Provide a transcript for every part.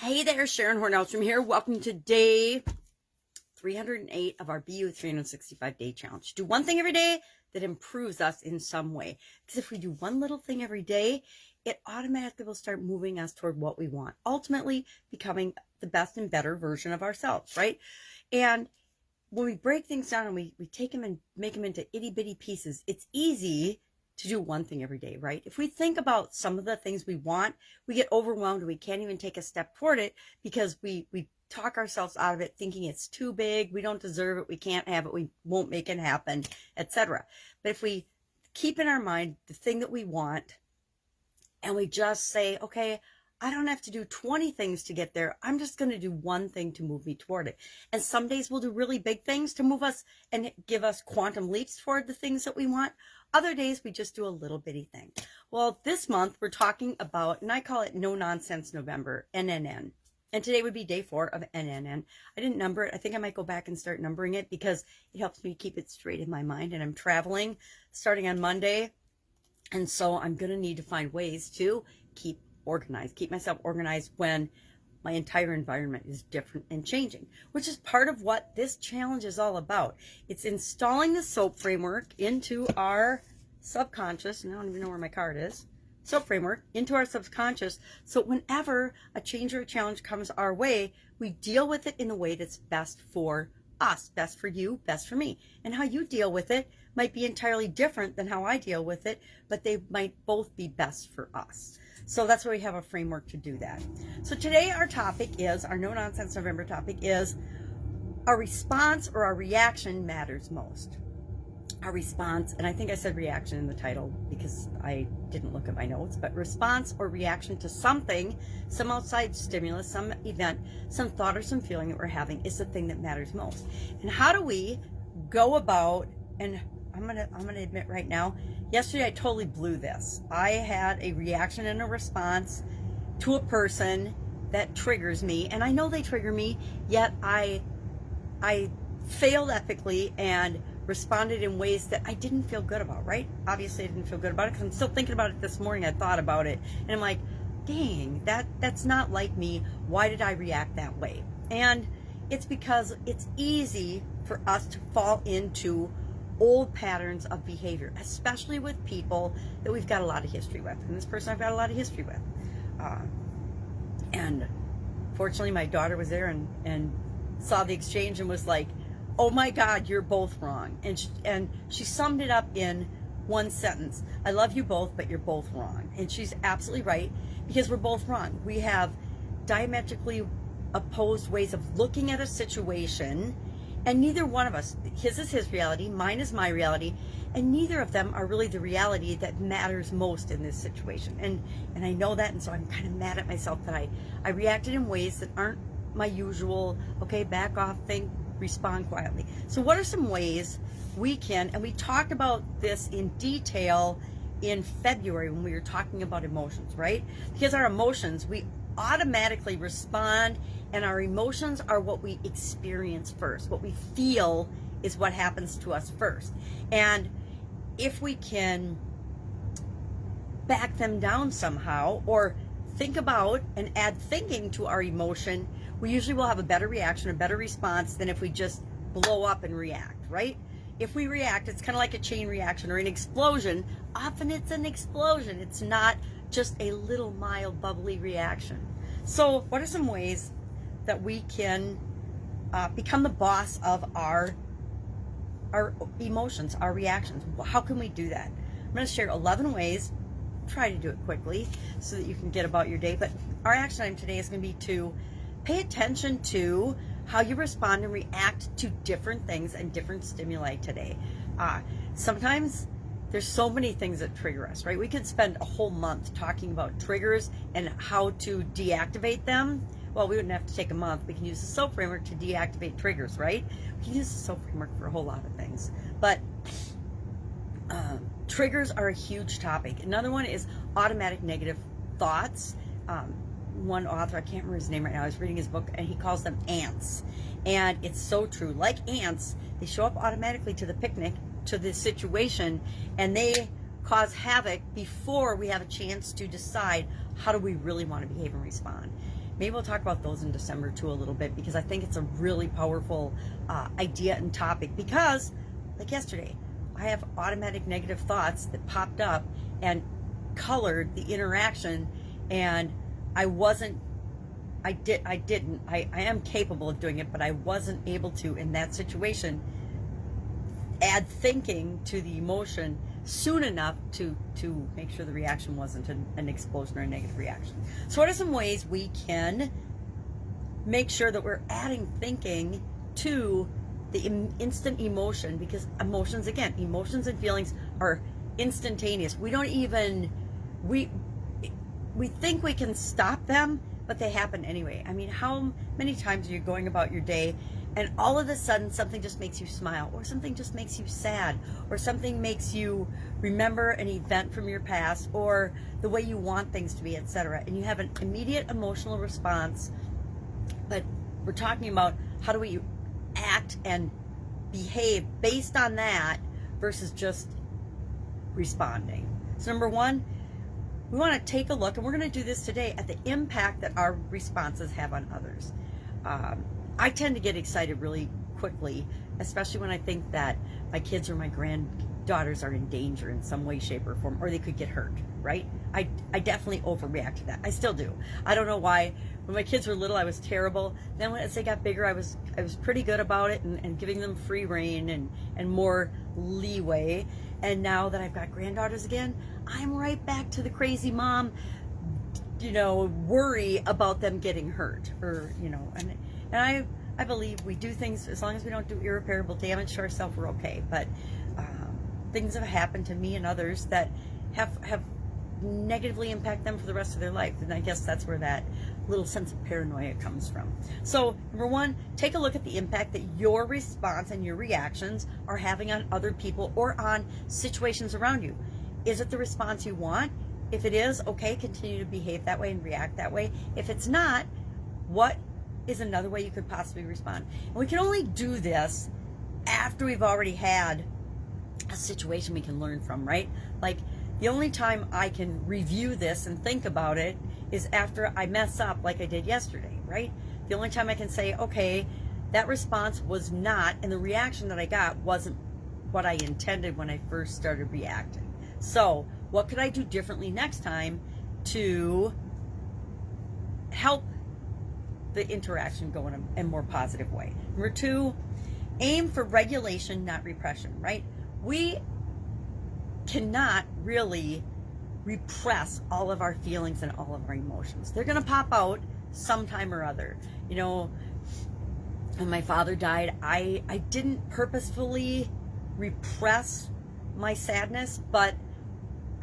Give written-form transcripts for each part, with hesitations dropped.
Hey there, Sharon Horne-Ellstrom here. Welcome to day 308 of our BU 365 day challenge. Do one thing every day that improves us in some way. Because if we do one little thing every day, it automatically will start moving us toward what we want. Ultimately becoming the best and better version of ourselves, right? And when we break things down and we take them and make them into itty bitty pieces, it's easy to do one thing every day, right? If we think about some of the things we want, we get overwhelmed and we can't even take a step toward it because we talk ourselves out of it thinking it's too big, we don't deserve it, we can't have it, we won't make it happen, etc. But if we keep in our mind the thing that we want and we just say, okay, I don't have to do 20 things to get there. I'm just going to do one thing to move me toward it. And some days we'll do really big things to move us and give us quantum leaps toward the things that we want. Other days we just do a little bitty thing. Well, this month we're talking about, and I call it No Nonsense November, NNN. And today would be day 4 of NNN. I didn't number it. I think I might go back and start numbering it because it helps me keep it straight in my mind. And I'm traveling starting on Monday. And so I'm going to need to find ways to keep myself organized when my entire environment is different and changing, which is part of what this challenge is all about. It's installing the SOAP framework into our subconscious, and I don't even know where my card is, SOAP framework into our subconscious, so whenever a change or a challenge comes our way, we deal with it in a way that's best for us, best for you, best for me. And how you deal with it might be entirely different than how I deal with it, but they might both be best for us. So that's why we have a framework to do that. So today our No Nonsense November topic is our response or our reaction matters most. Our response, and I think I said reaction in the title because I didn't look at my notes, but response or reaction to something, some outside stimulus, some event, some thought or some feeling that we're having is the thing that matters most. And how do we go about, and I'm gonna admit right now, yesterday I totally blew this. I had a reaction and a response to a person that triggers me, and I know they trigger me, yet I failed epically and responded in ways that I didn't feel good about, right? Obviously I didn't feel good about it because I'm still thinking about it this morning. I thought about it and I'm like, dang, that's not like me. Why did I react that way? And it's because it's easy for us to fall into old patterns of behavior, especially with people that we've got a lot of history with. And this person I've got a lot of history with. And fortunately my daughter was there and saw the exchange and was like, oh my God, you're both wrong. And she summed it up in one sentence. I love you both, but you're both wrong. And she's absolutely right because we're both wrong. We have diametrically opposed ways of looking at a situation, and neither one of us, his is his reality, mine is my reality, and neither of them are really the reality that matters most in this situation. And I know that, and so I'm kind of mad at myself that I reacted in ways that aren't my usual, okay, back off, think, respond quietly. So what are some ways we can, and we talked about this in detail in February when we were talking about emotions, right? Because our emotions, we automatically respond, and our emotions are what we experience first. What we feel is what happens to us first. And if we can back them down somehow or think about and add thinking to our emotion, we usually will have a better reaction, a better response than if we just blow up and react, right? If we react, it's kind of like a chain reaction or an explosion. Often it's an explosion. It's not just a little mild bubbly reaction. So what are some ways that we can become the boss of our emotions, our reactions? How can we do that? I'm going to share 11 ways. Try to do it quickly so that you can get about your day. But our action item today is going to be to pay attention to how you respond and react to different things and different stimuli today. Sometimes there's so many things that trigger us, right? We could spend a whole month talking about triggers and how to deactivate them. Well, we wouldn't have to take a month. We can use the SOAP framework to deactivate triggers, right? We can use the SOAP framework for a whole lot of things. But triggers are a huge topic. Another one is automatic negative thoughts. One author, I can't remember his name right now, I was reading his book, and he calls them ants. And it's so true. Like ants, they show up automatically to the picnic, to the situation, and they cause havoc before we have a chance to decide how do we really want to behave and respond. Maybe we'll talk about those in December too a little bit, because I think it's a really powerful idea and topic. Because, like yesterday, I have automatic negative thoughts that popped up and colored the interaction, and I am capable of doing it, but I wasn't able to, in that situation, add thinking to the emotion soon enough to make sure the reaction wasn't an explosion or a negative reaction. So what are some ways we can make sure that we're adding thinking to the instant emotion? Because emotions and feelings are instantaneous. We don't even, we think we can stop them, but they happen anyway. I mean, how many times are you going about your day and all of a sudden something just makes you smile, or something just makes you sad, or something makes you remember an event from your past, or the way you want things to be, etc. And you have an immediate emotional response. But we're talking about how do we act and behave based on that versus just responding. So number one, we want to take a look, and we're going to do this today, at the impact that our responses have on others. I tend to get excited really quickly, especially when I think that my kids or my granddaughters are in danger in some way, shape, or form, or they could get hurt, right? I definitely overreact to that. I still do. I don't know why. When my kids were little, I was terrible. Then as they got bigger, I was pretty good about it, and giving them free rein and more leeway. And now that I've got granddaughters again, I'm right back to the crazy mom, worry about them getting hurt, or, and I believe we do things, as long as we don't do irreparable damage to ourselves, we're okay. But things have happened to me and others that have negatively impact them for the rest of their life. And I guess that's where that little sense of paranoia comes from. So number one, take a look at the impact that your response and your reactions are having on other people or on situations around you. Is it the response you want? If it is, okay, continue to behave that way and react that way. If it's not, what is another way you could possibly respond? And we can only do this after we've already had a situation we can learn from, right? Like, the only time I can review this and think about it is after I mess up like I did yesterday, right? The only time I can say, okay, that response was not, and the reaction that I got wasn't what I intended when I first started reacting. So what could I do differently next time to help the interaction go in a more positive way? Number two, aim for regulation, not repression, right? We cannot really repress all of our feelings and all of our emotions. They're going to pop out sometime or other. When my father died, I didn't purposefully repress my sadness, but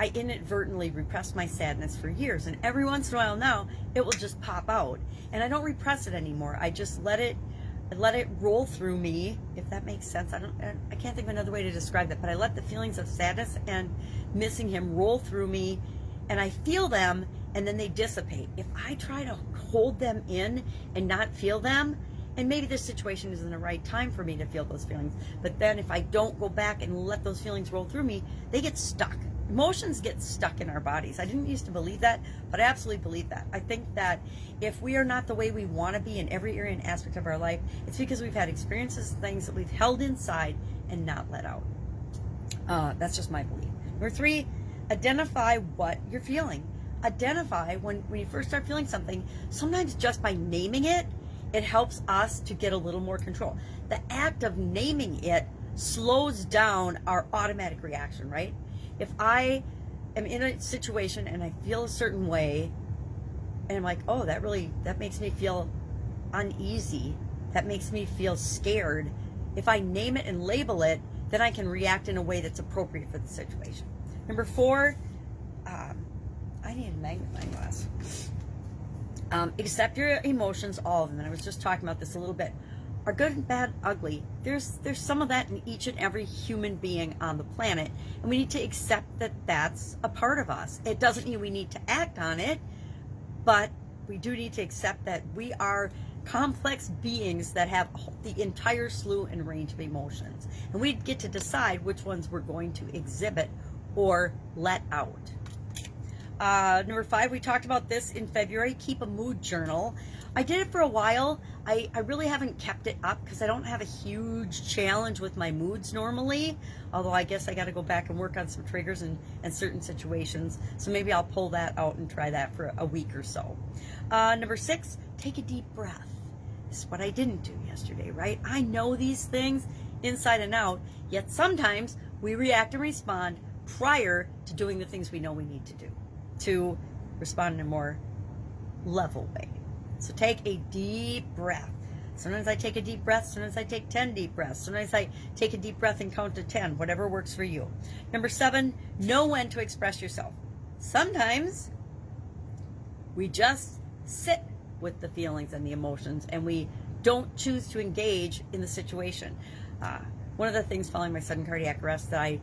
I inadvertently repressed my sadness for years. And every once in a while now, it will just pop out. And I don't repress it anymore. I just let it roll through me, if that makes sense. I can't think of another way to describe that, but I let the feelings of sadness and missing him roll through me, and I feel them, and then they dissipate. If I try to hold them in and not feel them, and maybe this situation isn't the right time for me to feel those feelings, but then if I don't go back and let those feelings roll through me, they get stuck. Emotions get stuck in our bodies. I didn't used to believe that, but I absolutely believe that. I think that if we are not the way we want to be in every area and aspect of our life, it's because we've had experiences, things that we've held inside and not let out. That's just my belief. Number three, identify what you're feeling. Identify when you first start feeling something. Sometimes just by naming it, it helps us to get a little more control. The act of naming it slows down our automatic reaction, right? If I am in a situation and I feel a certain way, and I'm like, oh, that makes me feel uneasy, that makes me feel scared. If I name it and label it, then I can react in a way that's appropriate for the situation. Number four, I need a magnifying glass. Accept your emotions, all of them. And I was just talking about this a little bit. Are good, bad, ugly. There's some of that in each and every human being on the planet, and we need to accept that that's a part of us. It doesn't mean we need to act on it, but we do need to accept that we are complex beings that have the entire slew and range of emotions, and we get to decide which ones we're going to exhibit or let out. Number 5, we talked about this in February, keep a mood journal. I did it for a while. I really haven't kept it up because I don't have a huge challenge with my moods normally, although I guess I got to go back and work on some triggers and certain situations. So maybe I'll pull that out and try that for a week or so. Number 6, take a deep breath. This is what I didn't do yesterday, right? I know these things inside and out, yet sometimes we react and respond prior to doing the things we know we need to do to respond in a more level way. So take a deep breath. Sometimes I take a deep breath. Sometimes I take 10 deep breaths. Sometimes I take a deep breath and count to 10, whatever works for you. Number 7, know when to express yourself. Sometimes we just sit with the feelings and the emotions and we don't choose to engage in the situation. One of the things following my sudden cardiac arrest that I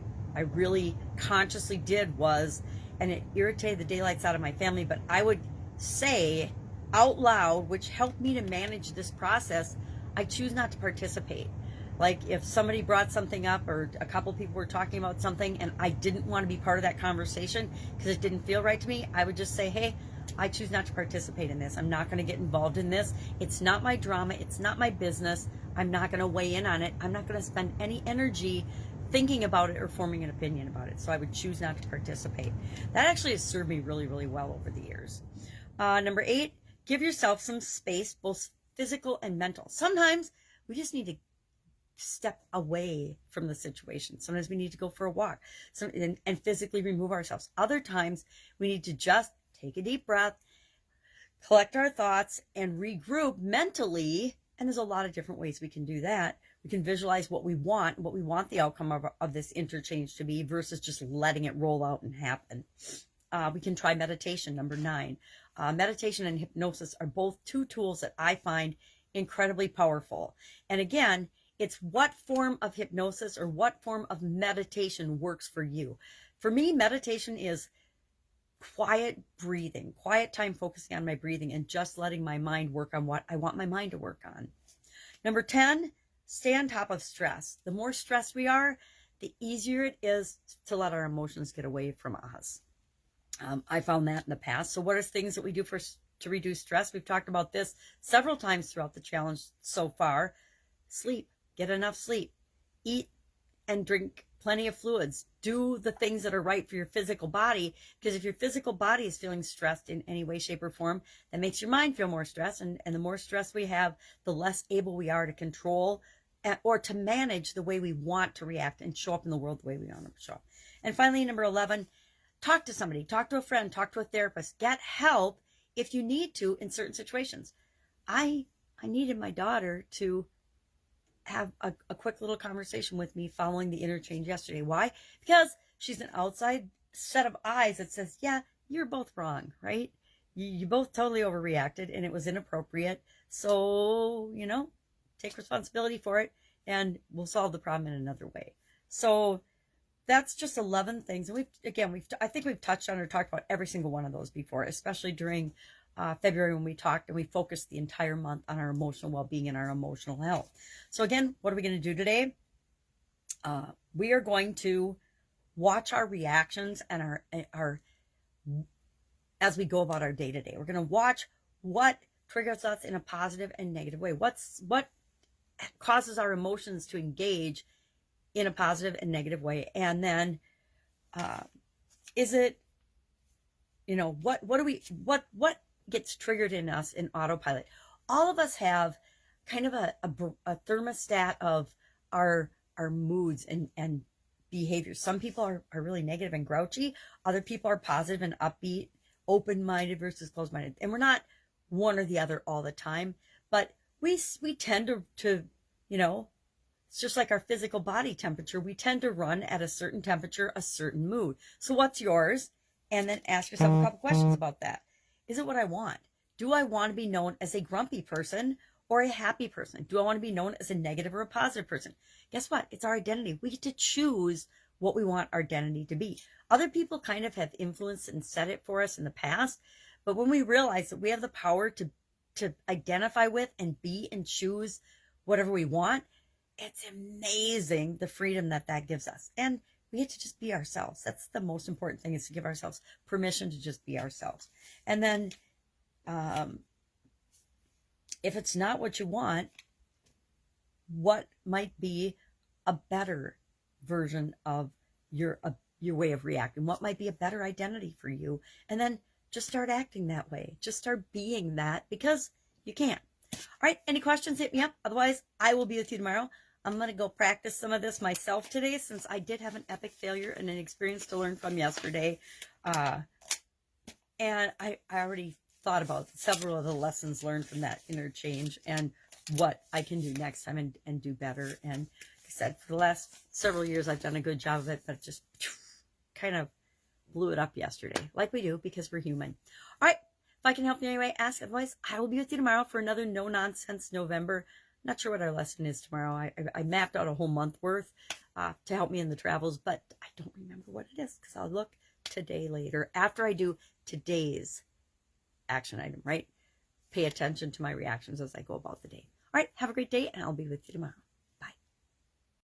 really consciously did was, and it irritated the daylights out of my family, but I would say out loud, which helped me to manage this process, I choose not to participate. Like if somebody brought something up or a couple people were talking about something and I didn't want to be part of that conversation because it didn't feel right to me, I would just say, hey, I choose not to participate in this. I'm not going to get involved in this. It's not my drama. It's not my business. I'm not going to weigh in on it. I'm not going to spend any energy thinking about it or forming an opinion about it. So I would choose not to participate. That actually has served me really, really well over the years. Number 8, give yourself some space, both physical and mental. Sometimes we just need to step away from the situation. Sometimes we need to go for a walk and physically remove ourselves. Other times we need to just take a deep breath, collect our thoughts, and regroup mentally. And there's a lot of different ways we can do that. We can visualize what we want the outcome of this interchange to be versus just letting it roll out and happen. We can try meditation, number 9. Meditation and hypnosis are both 2 tools that I find incredibly powerful. And again, it's what form of hypnosis or what form of meditation works for you. For me, meditation is quiet breathing, quiet time focusing on my breathing and just letting my mind work on what I want my mind to work on. Number 10, stay on top of stress. The more stressed we are, the easier it is to let our emotions get away from us. I found that in the past. So what are things that we do to reduce stress? We've talked about this several times throughout the challenge so far. Sleep, get enough sleep, eat and drink plenty of fluids, do the things that are right for your physical body, because if your physical body is feeling stressed in any way, shape, or form, that makes your mind feel more stressed, and the more stress we have, the less able we are to control or to manage the way we want to react and show up in the world the way we want to show up. And finally, number 11, talk to somebody, talk to a friend, talk to a therapist, get help if you need to in certain situations. I needed my daughter to have a quick little conversation with me following the interchange yesterday. Why? Because she's an outside set of eyes that says, yeah, you're both wrong, right? You both totally overreacted and it was inappropriate. So, take responsibility for it and we'll solve the problem in another way. So that's just 11 things. And I think we've touched on or talked about every single one of those before, especially during February when we talked and we focused the entire month on our emotional well-being and our emotional health. So again, what are we going to do today? We are going to watch our reactions and our as we go about our day to day. We're going to watch what triggers us in a positive and negative way. What causes our emotions to engage in a positive and negative way, and then is it what gets triggered in us in autopilot? All of us have kind of a thermostat of our moods and behaviors. Some people are really negative and grouchy. Other people are positive and upbeat, open-minded versus closed-minded. And we're not one or the other all the time, but we tend to it's just like our physical body temperature. We tend to run at a certain temperature, a certain mood. So what's yours? And then ask yourself a couple questions about that. Is it what I want? Do I want to be known as a grumpy person or a happy person? Do I want to be known as a negative or a positive person? Guess what? It's our identity. We get to choose what we want our identity to be. Other people kind of have influenced and set it for us in the past. But when we realize that we have the power to identify with and be and choose whatever we want, it's amazing the freedom that gives us. And We get to just be ourselves. That's the most important thing, is to give ourselves permission to just be ourselves. And then if it's not what you want, what might be a better version of your way of reacting? What might be a better identity for you? And then just start acting that way. Just start being that, because you can. All right, any questions, hit me up. Otherwise, I will be with you tomorrow. I'm going to go practice some of this myself today, since I did have an epic failure and an experience to learn from yesterday. And I already thought about several of the lessons learned from that interchange and what I can do next time and do better. And like I said, for the last several years, I've done a good job of it, but just kind of blew it up yesterday, like we do, because we're human. All right, if I can help you in any way, ask. Otherwise, I will be with you tomorrow for another no-nonsense November. Not sure what our lesson is tomorrow. I mapped out a whole month worth to help me in the travels, but I don't remember what it is, because I'll look today later after I do today's action item, right? Pay attention to my reactions as I go about the day. All right, have a great day, and I'll be with you tomorrow.